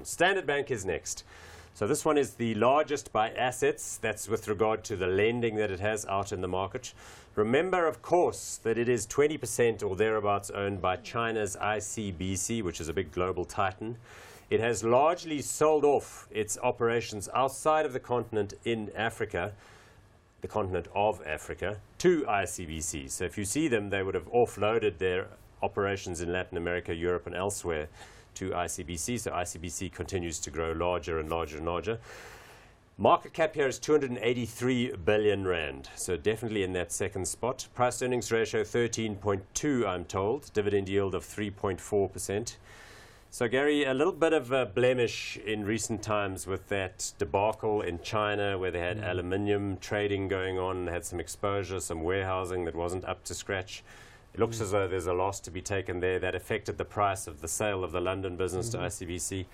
Standard Bank is next. So this one is the largest by assets. That's with regard to the lending that it has out in the market. Remember, of course, that it is 20% or thereabouts owned by China's ICBC, which is a big global titan. It has largely sold off its operations outside of the continent in Africa, the continent of Africa, to ICBC. So if you see them, they would have offloaded their operations in Latin America, Europe, and elsewhere to ICBC. So ICBC continues to grow larger and larger and larger. Market cap here is 283 billion rand, so definitely in that second spot. Price earnings ratio 13.2, I'm told. Dividend yield of 3.4%. So Gary, a little bit of a blemish in recent times with that debacle in China where they had aluminium trading going on, had some exposure, some warehousing that wasn't up to scratch. It looks as though there's a loss to be taken there that affected the price of the sale of the London business to ICBC.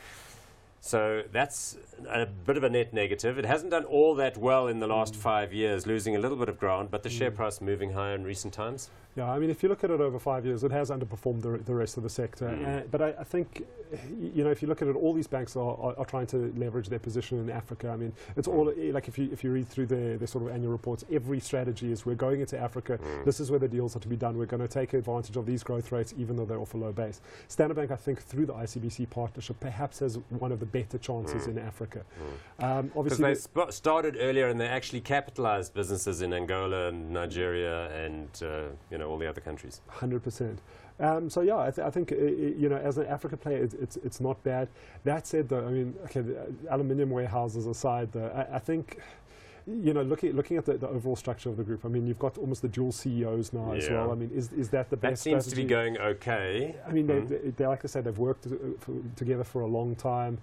So that's a bit of a net negative. It hasn't done all that well in the last 5 years, losing a little bit of ground, but the share price moving higher in recent times. Yeah, I mean, if you look at it over 5 years, it has underperformed the rest of the sector. But I think, you know, if you look at it, all these banks are trying to leverage their position in Africa. I mean, it's all, like if you read through their sort of annual reports, every strategy is we're going into Africa, this is where the deals are to be done, we're going to take advantage of these growth rates, even though they're off a low base. Standard Bank, I think, through the ICBC partnership, perhaps has one of the better chances in Africa. Obviously, they started earlier and they actually capitalized businesses in Angola and Nigeria and, you know, all the other countries. 100%. So yeah, I think you know, as an Africa player, it's not bad. That said, though, I mean, okay, the aluminium warehouses aside, though, I think, you know, looking at the overall structure of the group, I mean, you've got almost the dual CEOs now as well. I mean, is that the best strategy? That seems to be going okay. I mean, they like I said, they've worked together for a long time.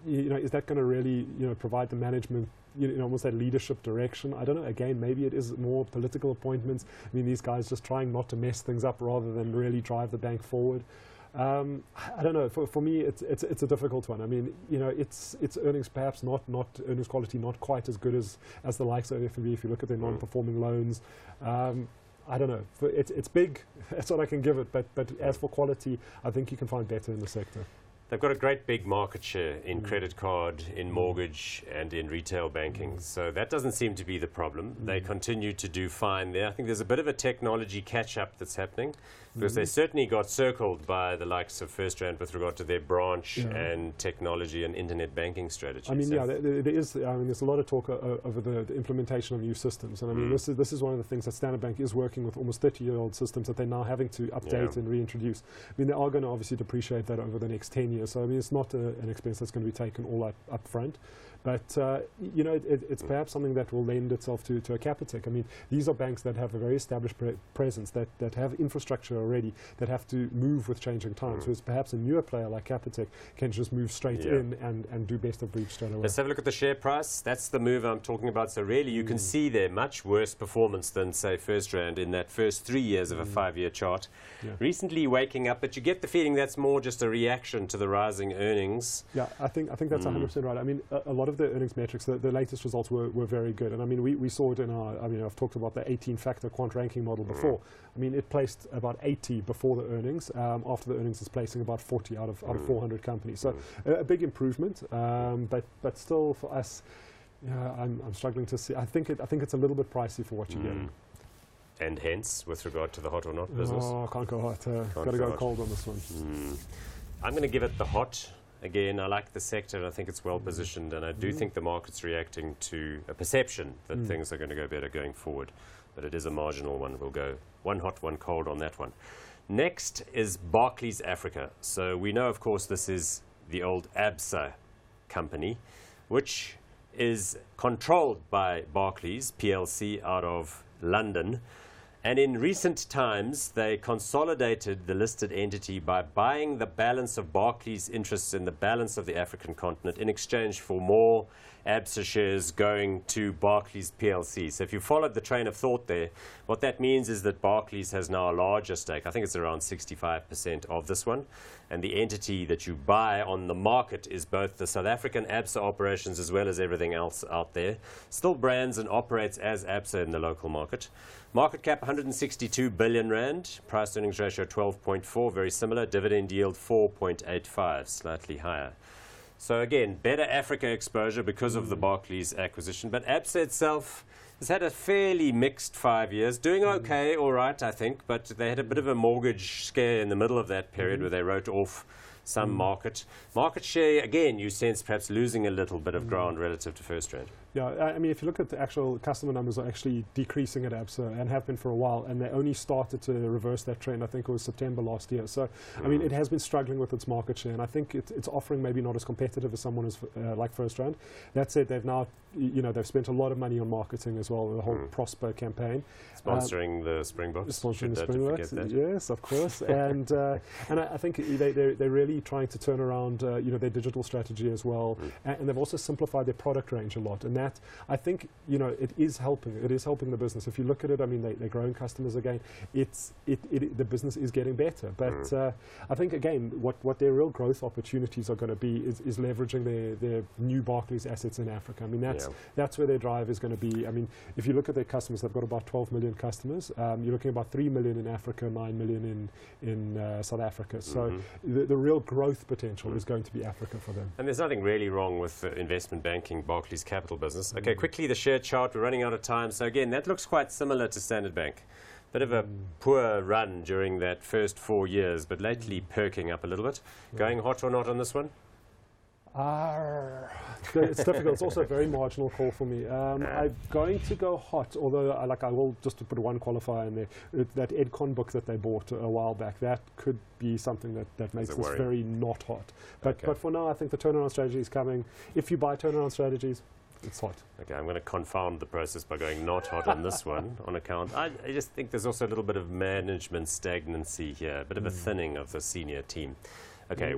You know, is that going to really, you know, provide the management, you know, almost that leadership direction? I don't know. Again, maybe it is more political appointments. I mean, these guys just trying not to mess things up rather than really drive the bank forward. I don't know. For me, it's a difficult one. I mean, you know, its earnings perhaps not earnings quality not quite as good as the likes of FNB. If you look at their non-performing loans, I don't know. It's big. That's what I can give it. But as for quality, I think you can find better in the sector. They've got a great big market share in credit card, in mortgage, and in retail banking. So that doesn't seem to be the problem. They continue to do fine there. I think there's a bit of a technology catch-up that's happening because they certainly got circled by the likes of FirstRand with regard to their branch and technology and internet banking strategy. I mean, yeah, there is. I mean, there's a lot of talk over the implementation of new systems, and I mean, this is one of the things that Standard Bank is working with almost 30-year-old systems that they're now having to update and reintroduce. I mean, they are going to obviously depreciate that over the next 10 years. So I mean, it's not an expense that's going to be taken all up front. But, you know, it's perhaps something that will lend itself to a Capitec. I mean, these are banks that have a very established presence, that have infrastructure already, that have to move with changing times. Whereas perhaps a newer player like Capitec can just move straight in and do best of breed straight away. Let's have a look at the share price. That's the move I'm talking about. So really, you can see there much worse performance than, say, FirstRand in that first 3 years of a 5-year chart. Recently waking up, but you get the feeling that's more just a reaction to the rising earnings. Yeah, I think that's 100% right. I mean, a lot of the earnings metrics, the latest results were very good. And I mean, we saw it in our, I mean, I've talked about the 18-factor quant ranking model before. I mean, it placed about 80 before the earnings. After the earnings, it's placing about 40 out of 400 companies. So a big improvement, but still for us, I'm struggling to see. I think it's a little bit pricey for what you're getting. And hence, with regard to the hot or not business? Oh, can't go hot. Got to go cold on this one. I'm going to give it the hot. Again, I like the sector and I think it's well positioned, and I do think the market's reacting to a perception that things are going to go better going forward. But it is a marginal one. We'll go one hot, one cold on that one. Next is Barclays Africa. So we know, of course, this is the old Absa company, which is controlled by Barclays Plc out of London. And in recent times, they consolidated the listed entity by buying the balance of Barclays' interests in the balance of the African continent in exchange for more Absa shares going to Barclays Plc. So if you followed the train of thought there, what that means is that Barclays has now a larger stake. I think it's around 65% of this one. And the entity that you buy on the market is both the South African Absa operations as well as everything else out there. Still brands and operates as Absa in the local market. Market cap 162 billion rand. Price earnings ratio 12.4, very similar. Dividend yield 4.85, slightly higher. So again, better Africa exposure because of the Barclays acquisition. But Absa itself has had a fairly mixed 5 years, doing okay, all right, I think, but they had a bit of a mortgage scare in the middle of that period where they wrote off some market share. Again, you sense perhaps losing a little bit of ground relative to FirstRand. Yeah, I mean, if you look at the actual customer numbers are actually decreasing at Absa and have been for a while, and they only started to reverse that trend, I think it was September last year. So, I mean, it has been struggling with its market share, and I think it's offering maybe not as competitive as someone as like FirstRand. That said, they've now, they've spent a lot of money on marketing as well, the whole Prosper campaign. Sponsoring the Springboks. Sponsoring the Springboks, yes, of course. and I think they're really trying to turn around, their digital strategy as well, and they've also simplified their product range a lot, and that, I think, it is helping. It is helping the business. If you look at it, I mean, they're growing customers again. The business is getting better. But I think, again, what their real growth opportunities are going to be is leveraging their new Barclays assets in Africa. I mean, that's where their drive is going to be. I mean, if you look at their customers, they've got about 12 million customers. You're looking at about 3 million in Africa, 9 million in South Africa. So the real growth potential is going to be Africa for them. And there's nothing really wrong with investment banking, Barclays Capital business. Okay, quickly the share chart. We're running out of time. So again, that looks quite similar to Standard Bank. Bit of a poor run during that first 4 years, but lately perking up a little bit. Going hot or not on this one? It's difficult. It's also a very marginal call for me. I'm going to go hot, although I will just to put one qualifier in there. That Edcon book that they bought a while back, that could be something that makes this very not hot. But for now, I think the turnaround strategy is coming. If you buy turnaround strategies, it's hot. Okay, I'm going to confound the process by going not hot on this one on account. I just think there's also a little bit of management stagnancy here, a bit of a thinning of the senior team. Okay.